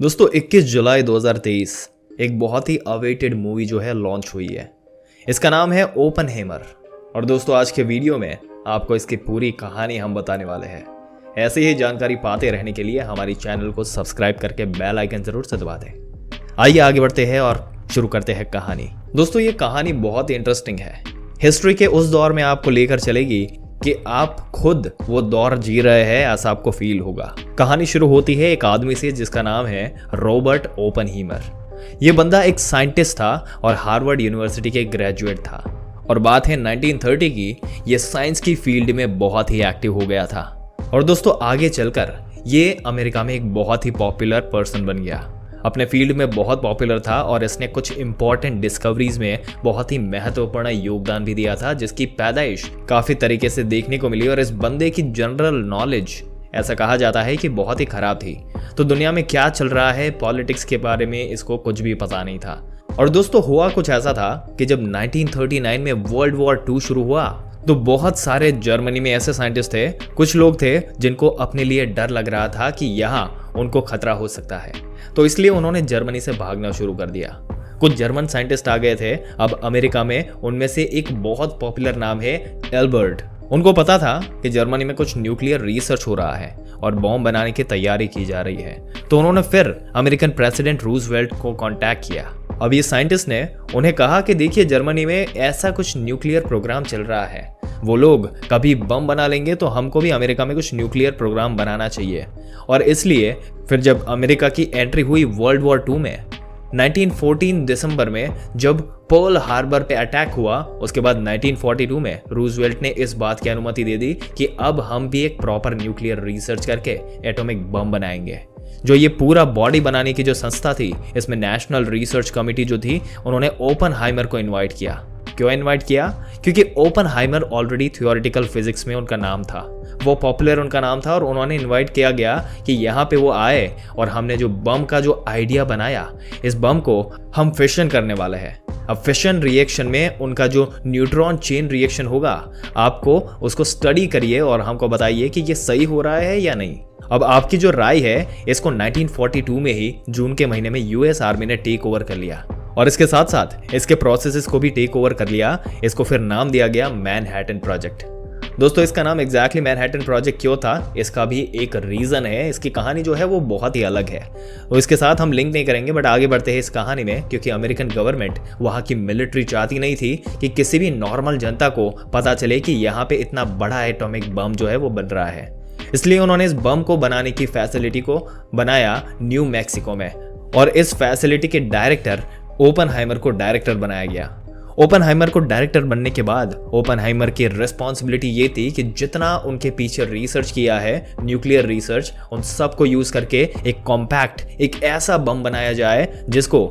दोस्तों 21 जुलाई 2023 एक बहुत ही अवेटेड मूवी जो है लॉन्च हुई है। इसका नाम है ओपनहेमर। और दोस्तों आज के वीडियो में आपको इसकी पूरी कहानी हम बताने वाले हैं। ऐसे ही जानकारी पाते रहने के लिए हमारी चैनल को सब्सक्राइब करके बेल आइकन जरूर से दबा दें। आइए आगे बढ़ते हैं और शुरू करते हैं कहानी। दोस्तों ये कहानी बहुत ही इंटरेस्टिंग है। हिस्ट्री के उस दौर में आपको लेकर चलेगी कि आप खुद वो दौर जी रहे हैं ऐसा आपको फील होगा। कहानी शुरू होती है एक आदमी से जिसका नाम है रॉबर्ट ओपनहीमर। ये बंदा एक साइंटिस्ट था और हार्वर्ड यूनिवर्सिटी के ग्रेजुएट था। और बात है 1930 की। ये साइंस की फील्ड में बहुत ही एक्टिव हो गया था। और दोस्तों आगे चलकर ये अमेरिका में एक बहुत ही पॉपुलर पर्सन बन गया। अपने फील्ड में बहुत पॉपुलर था और इसने कुछ इंपॉर्टेंट डिस्कवरीज में बहुत ही महत्वपूर्ण योगदान भी दिया था, जिसकी पैदाइश काफी तरीके से देखने को मिली। और इस बंदे की जनरल नॉलेज ऐसा कहा जाता है कि बहुत ही खराब थी। तो दुनिया में क्या चल रहा है पॉलिटिक्स के बारे में इसको कुछ भी पता नहीं था। और दोस्तों हुआ कुछ ऐसा था कि जब 1939 में वर्ल्ड वॉर 2 शुरू हुआ तो बहुत सारे जर्मनी में ऐसे साइंटिस्ट थे, कुछ लोग थे जिनको अपने लिए डर लग रहा था कि यहाँ उनको खतरा हो सकता है। तो इसलिए उन्होंने जर्मनी से भागना शुरू कर दिया। कुछ जर्मन साइंटिस्ट आ गए थे अब अमेरिका में। उनमें से एक बहुत पॉपुलर नाम है एल्बर्ट। उनको पता था कि जर्मनी में कुछ न्यूक्लियर रिसर्च हो रहा है और बॉम्ब बनाने की तैयारी की जा रही है। तो उन्होंने फिर अमेरिकन प्रेसिडेंट रूजवेल्ट को कांटेक्ट किया। अब ये साइंटिस्ट ने उन्हें कहा कि देखिए जर्मनी में ऐसा कुछ न्यूक्लियर प्रोग्राम चल रहा है, वो लोग कभी बम बना लेंगे तो हमको भी अमेरिका में कुछ न्यूक्लियर प्रोग्राम बनाना चाहिए। और इसलिए फिर जब अमेरिका की एंट्री हुई वर्ल्ड वॉर 2 में 1914 दिसंबर में जब पर्ल हार्बर पे अटैक हुआ, उसके बाद 1942 में रूजवेल्ट ने इस बात की अनुमति दे दी कि अब हम भी एक प्रॉपर न्यूक्लियर रिसर्च करके एटॉमिक बम बनाएंगे। जो ये पूरा बॉडी बनाने की जो संस्था थी, इसमें नेशनल रिसर्च कमेटी जो थी, उन्होंने ओपनहाइमर को इनवाइट किया। क्यों इनवाइट किया? क्योंकि ओपनहाइमर ऑलरेडी थियोरेटिकल फिजिक्स में उनका नाम था, वो पॉपुलर उनका नाम था। और उन्होंने इनवाइट किया गया कि यहाँ पे वो आए और हमने जो बम का जो आइडिया बनाया, इस बम को हम फिशन करने वाले हैं। अब फिशन रिएक्शन में उनका जो न्यूट्रॉन चेन रिएक्शन होगा, आपको उसको स्टडी करिए और हमको बताइए कि ये सही हो रहा है या नहीं। अब आपकी जो राय है, इसको 1942 में ही जून के महीने में यूएस आर्मी ने टेक ओवर कर लिया और इसके साथ साथ इसके प्रोसेसेस को भी टेक ओवर कर लिया। इसको फिर नाम दिया गया मैनहट्टन प्रोजेक्ट। दोस्तों इसका नाम एग्जैक्टली मैनहट्टन प्रोजेक्ट क्यों था, इसका भी एक रीजन है। इसकी कहानी जो है वो बहुत ही अलग है, तो इसके साथ हम लिंक नहीं करेंगे। बट आगे बढ़ते हैं इस कहानी में, क्योंकि अमेरिकन गवर्नमेंट, वहाँ की मिलिट्री चाहती नहीं थी कि किसी भी नॉर्मल जनता को पता चले कि यहाँ पे इतना बड़ा एटॉमिक बम जो है वो बन रहा है। इसलिए उन्होंने इस बम को बनाने की फैसिलिटी को बनाया न्यू मैक्सिको में। और इस फैसिलिटी के डायरेक्टर ओपनहाइमर को डायरेक्टर बनाया गया। ओपनहाइमर को डायरेक्टर बनने के बाद ओपनहाइमर की रिस्पॉन्सिबिलिटी ये थी कि जितना उनके पीछे रिसर्च किया है, न्यूक्लियर रिसर्च, उन सब को यूज करके एक कॉम्पैक्ट, एक ऐसा बम बनाया जाए जिसको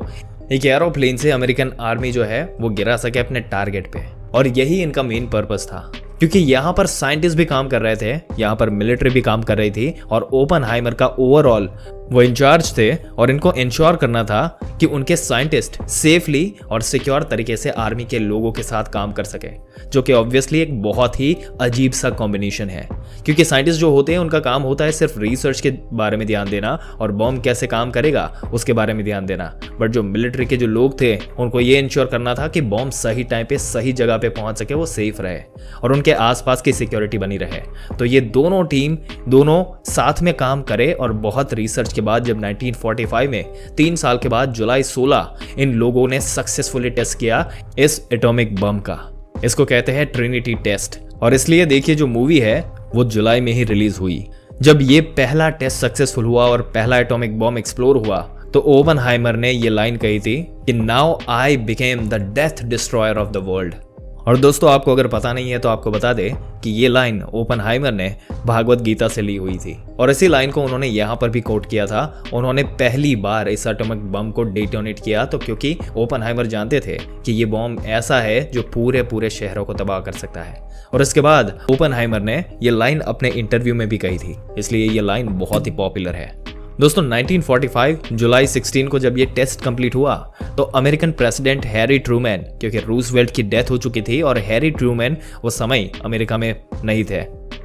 एक एरोप्लेन से अमेरिकन आर्मी जो है वो गिरा सके अपने टारगेट पे। और यही इनका मेन पर्पस था, क्योंकि यहाँ पर साइंटिस्ट भी काम कर रहे थे, यहाँ पर मिलिट्री भी काम कर रही थी और ओपनहाइमर का ओवरऑल वो इंचार्ज थे। और इनको इंश्योर करना था कि उनके साइंटिस्ट सेफली और सिक्योर तरीके से आर्मी के लोगों के साथ काम कर सके, जो कि ऑब्वियसली एक बहुत ही अजीब सा कॉम्बिनेशन है। क्योंकि साइंटिस्ट जो होते हैं उनका काम होता है सिर्फ रिसर्च के बारे में ध्यान देना और बम कैसे काम करेगा उसके बारे में ध्यान देना। बट जो मिलिट्री के जो लोग थे उनको ये इंश्योर करना था कि बम सही टाइम पे सही जगह पे पहुंच सके, वो सेफ रहे और उनके आसपास की सिक्योरिटी बनी रहे। तो ये दोनों टीम दोनों साथ में काम करे। और बहुत रिसर्च के बाद जब 1945 में 3 साल के बाद जुलाई 16 इन लोगों ने सक्सेसफुली टेस्ट किया इस एटॉमिक बम का। इसको कहते हैं ट्रिनिटी टेस्ट। और इसलिए देखिए जो मूवी है वो जुलाई में ही रिलीज हुई। जब ये पहला टेस्ट सक्सेसफुल हुआ और पहला एटॉमिक बम एक्सप्लोर हुआ तो ओपनहाइमर ने ये लाइन कही थी कि now I became the death destroyer of the world. और दोस्तों आपको अगर पता नहीं है तो आपको बता दे कि ये लाइन ओपनहाइमर ने भागवत गीता से ली हुई थी। और इसी लाइन को उन्होंने यहाँ पर भी कोट किया था। उन्होंने पहली बार इस एटॉमिक बम को डेटोनेट किया तो क्योंकि ओपनहाइमर जानते थे कि ये बम ऐसा है जो पूरे शहरों को तबाह कर सकता है। और इसके बाद ओपनहाइमर ने ये लाइन अपने इंटरव्यू में भी कही थी, इसलिए ये लाइन बहुत ही पॉपुलर है। दोस्तों 1945 जुलाई 16 को जब ये टेस्ट कंप्लीट हुआ तो अमेरिकन प्रेसिडेंट हैरी ट्रूमैन, क्योंकि रूजवेल्ट की डेथ हो चुकी थी और हैरी ट्रूमैन वो समय अमेरिका में नहीं थे,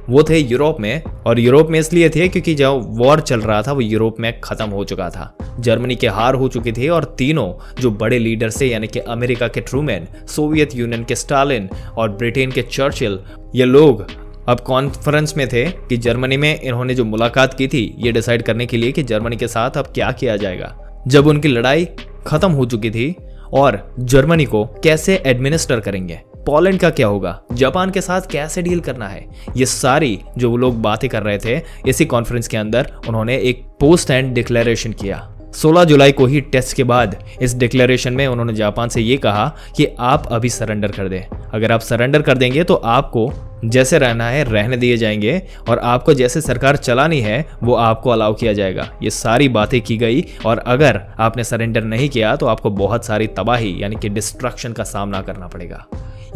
वो थे यूरोप में। और यूरोप में इसलिए थे क्योंकि जो वॉर चल रहा था वो यूरोप में खत्म हो चुका था। जर्मनी की हार हो चुकी थी और तीनों जो बड़े लीडर थे यानी कि अमेरिका के ट्रूमैन, सोवियत यूनियन के स्टालिन और ब्रिटेन के चर्चिल, ये लोग अब कॉन्फ्रेंस में थे कि जर्मनी में इन्होंने जो मुलाकात की थी ये डिसाइड करने के लिए कि जर्मनी के साथ अब क्या किया जाएगा जब उनकी लड़ाई खत्म हो चुकी थी, और जर्मनी को कैसे एडमिनिस्टर करेंगे, पोलैंड का क्या होगा, जापान के साथ कैसे डील करना है। ये सारी जो वो लोग बातें कर रहे थे, इसी कॉन्फ्रेंस के अंदर उन्होंने एक पोस्ट एंड डिक्लेरेशन किया। 16 जुलाई को ही टेस्ट के बाद इस डिक्लेरेशन में उन्होंने जापान से ये कहा कि आप अभी सरेंडर कर दें। अगर आप सरेंडर कर देंगे तो आपको जैसे रहना है रहने दिए जाएंगे और आपको जैसे सरकार चलानी है वो आपको अलाउ किया जाएगा। ये सारी बातें की गई और अगर आपने सरेंडर नहीं किया तो आपको बहुत सारी तबाही यानी कि डिस्ट्रक्शन का सामना करना पड़ेगा।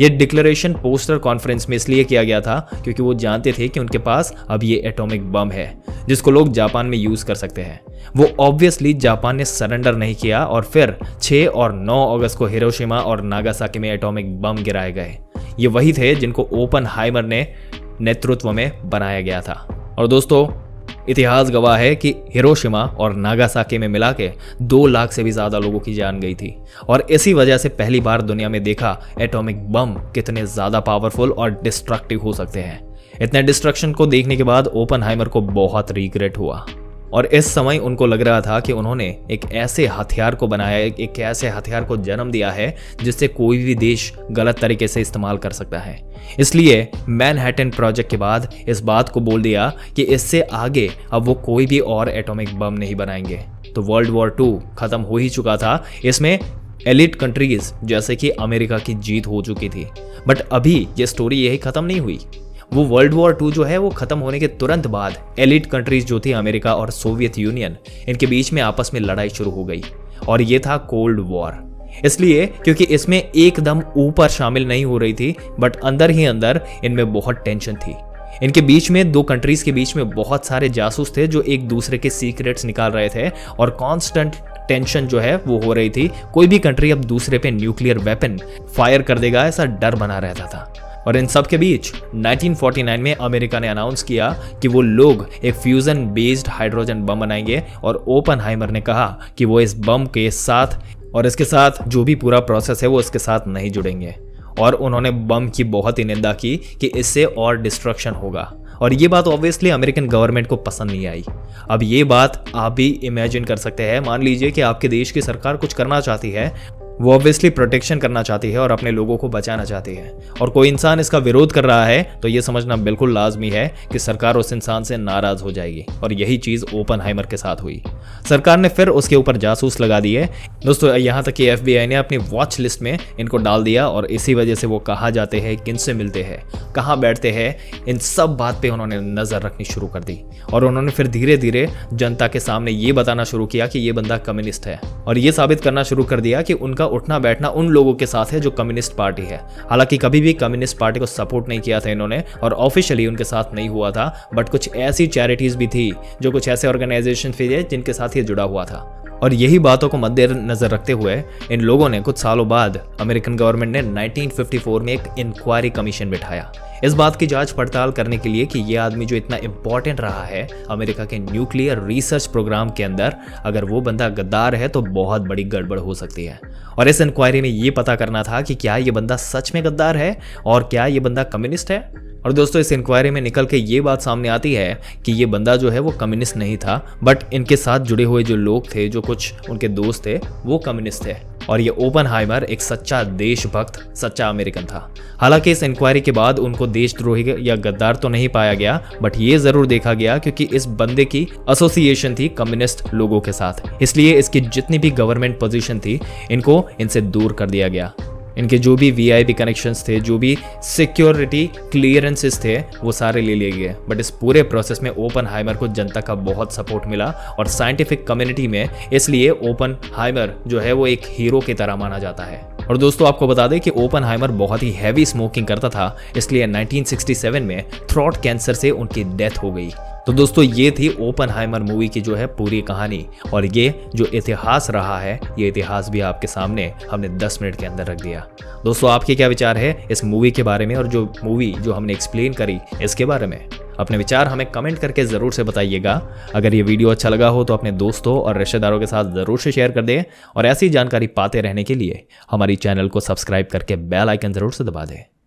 ये डिक्लेरेशन पोस्टर कॉन्फ्रेंस में इसलिए किया गया था क्योंकि वो जानते थे कि उनके पास अब ये एटॉमिक बम है जिसको लोग जापान में यूज कर सकते हैं। वो ऑब्वियसली जापान ने सरेंडर नहीं किया और फिर 6 और 9 अगस्त को हिरोशिमा और नागासाकी में एटॉमिक बम गिराए गए। ये वही थे जिनको ओपनहाइमर ने नेतृत्व में बनाया गया था। और दोस्तों, इतिहास गवाह है कि हिरोशिमा और नागासाकी में मिला के 2 लाख से भी ज्यादा लोगों की जान गई थी और इसी वजह से पहली बार दुनिया में देखा एटॉमिक बम कितने ज्यादा पावरफुल और डिस्ट्रक्टिव हो सकते हैं। इतने डिस्ट्रक्शन को देखने के बाद ओपनहाइमर को बहुत रिग्रेट हुआ और इस समय उनको लग रहा था कि उन्होंने एक ऐसे हथियार को बनाया, एक ऐसे हथियार को जन्म दिया है जिससे कोई भी देश गलत तरीके से इस्तेमाल कर सकता है। इसलिए मैनहट्टन प्रोजेक्ट के बाद इस बात को बोल दिया कि इससे आगे अब वो कोई भी और एटॉमिक बम नहीं बनाएंगे। तो वर्ल्ड वॉर 2 खत्म हो ही चुका था, इसमें एलिट कंट्रीज जैसे कि अमेरिका की जीत हो चुकी थी। बट अभी ये स्टोरी यही खत्म नहीं हुई। वो वर्ल्ड वॉर 2 जो है वो खत्म होने के तुरंत बाद एलिट कंट्रीज जो थी अमेरिका और सोवियत यूनियन, इनके बीच में आपस में लड़ाई शुरू हो गई और ये था कोल्ड वॉर। इसलिए क्योंकि इसमें एकदम ऊपर शामिल नहीं हो रही थी बट अंदर ही अंदर इनमें बहुत टेंशन थी। इनके बीच में 2 कंट्रीज के बीच में बहुत सारे जासूस थे जो एक दूसरे के सीक्रेट्स निकाल रहे थे और कांस्टेंट टेंशन जो है वो हो रही थी। कोई भी कंट्री अब दूसरे पे न्यूक्लियर वेपन फायर कर देगा ऐसा डर बना रहता था। और इन सब के बीच 1949 में अमेरिका ने अनाउंस किया कि वो लोग एक फ्यूजन बेस्ड हाइड्रोजन बम बनाएंगे और ओपनहाइमर ने कहा कि वो इस बम के साथ और इसके साथ जो भी पूरा प्रोसेस है वो इसके साथ नहीं जुड़ेंगे। और उन्होंने बम की बहुत ही निंदा की कि इससे और डिस्ट्रक्शन होगा और ये बात ऑब्वियसली अमेरिकन गवर्नमेंट को पसंद नहीं आई। अब ये बात आप भी इमेजिन कर सकते हैं। मान लीजिए कि आपके देश की सरकार कुछ करना चाहती है, वो ऑब्वियसली प्रोटेक्शन करना चाहती है और अपने लोगों को बचाना चाहती है और कोई इंसान इसका विरोध कर रहा है तो ये समझना बिल्कुल लाजमी है कि सरकार उस इंसान से नाराज हो जाएगी। और यही चीज ओपनहाइमर के साथ हुई। सरकार ने फिर उसके ऊपर जासूस लगा दिए दोस्तों, यहाँ तक कि FBI ने अपनी वॉच लिस्ट में इनको डाल दिया और इसी वजह से वो कहाँ जाते हैं, किनसे मिलते हैं, कहाँ बैठते हैं, इन सब बात पे उन्होंने नजर रखनी शुरू कर दी। और उन्होंने फिर धीरे धीरे जनता के सामने ये बताना शुरू किया कि ये बंदा कम्युनिस्ट है और ये साबित करना शुरू कर दिया कि उनका उठना बैठना उन लोगों के साथ है जो कम्युनिस्ट पार्टी है। हालांकि कभी भी कम्युनिस्ट पार्टी को सपोर्ट नहीं किया था इन्होंने और ऑफिशियली उनके साथ नहीं हुआ था, बट कुछ ऐसी चैरिटीज भी थी, जो कुछ ऐसे ऑर्गेनाइजेशन भी थे जिनके साथ ये जुड़ा हुआ था। और यही बातों को मद्देनजर रखते हुए इन लोगों ने कुछ सालों बाद अमेरिकन गवर्नमेंट ने 1954 में एक इंक्वायरी कमीशन बिठाया इस बात की जांच पड़ताल करने के लिए कि ये आदमी जो इतना इंपॉर्टेंट रहा है अमेरिका के न्यूक्लियर रिसर्च प्रोग्राम के अंदर, अगर वो बंदा गद्दार है तो बहुत बड़ी गड़बड़ हो सकती है। और इस इंक्वायरी में ये पता करना था कि क्या ये बंदा सच में गद्दार है और क्या ये बंदा कम्युनिस्ट है। और दोस्तों, इस इंक्वायरी में निकल के ये बात सामने आती है कि ये बंदा जो है वो कम्युनिस्ट नहीं था, बट इनके साथ जुड़े हुए जो लोग थे, जो कुछ उनके दोस्त थे, वो कम्युनिस्ट थे। और ये ओपनहाइमर एक सच्चा देशभक्त, सच्चा अमेरिकन था। हालांकि इस इंक्वायरी के बाद उनको देशद्रोही या गद्दार तो नहीं पाया गया, बट ये जरूर देखा गया क्योंकि इस बंदे की एसोसिएशन थी कम्युनिस्ट लोगों के साथ, इसलिए इसकी जितनी भी गवर्नमेंट पोजीशन थी इनको इनसे दूर कर दिया गया। इनके जो भी VIP कनेक्शंस थे, जो भी सिक्योरिटी क्लियरेंसेस थे, वो सारे ले लिए गए। बट इस पूरे प्रोसेस में ओपनहाइमर को जनता का बहुत सपोर्ट मिला और साइंटिफिक कम्युनिटी में, इसलिए ओपनहाइमर जो है वो एक हीरो की तरह माना जाता है। और दोस्तों, आपको बता दें कि ओपनहाइमर बहुत ही हैवी स्मोकिंग करता था, इसलिए 1967 में थ्रोट कैंसर से उनकी डेथ हो गई। तो दोस्तों, ये थी ओपनहाइमर मूवी की जो है पूरी कहानी, और ये जो इतिहास रहा है, ये इतिहास भी आपके सामने हमने 10 मिनट के अंदर रख दिया। दोस्तों, आपके क्या विचार है इस मूवी के बारे में और जो मूवी जो हमने एक्सप्लेन करी इसके बारे में? अपने विचार हमें कमेंट करके ज़रूर से बताइएगा। अगर ये वीडियो अच्छा लगा हो तो अपने दोस्तों और रिश्तेदारों के साथ ज़रूर से शेयर कर दें और ऐसी जानकारी पाते रहने के लिए हमारी चैनल को सब्सक्राइब करके बेल आइकन ज़रूर से दबा दें।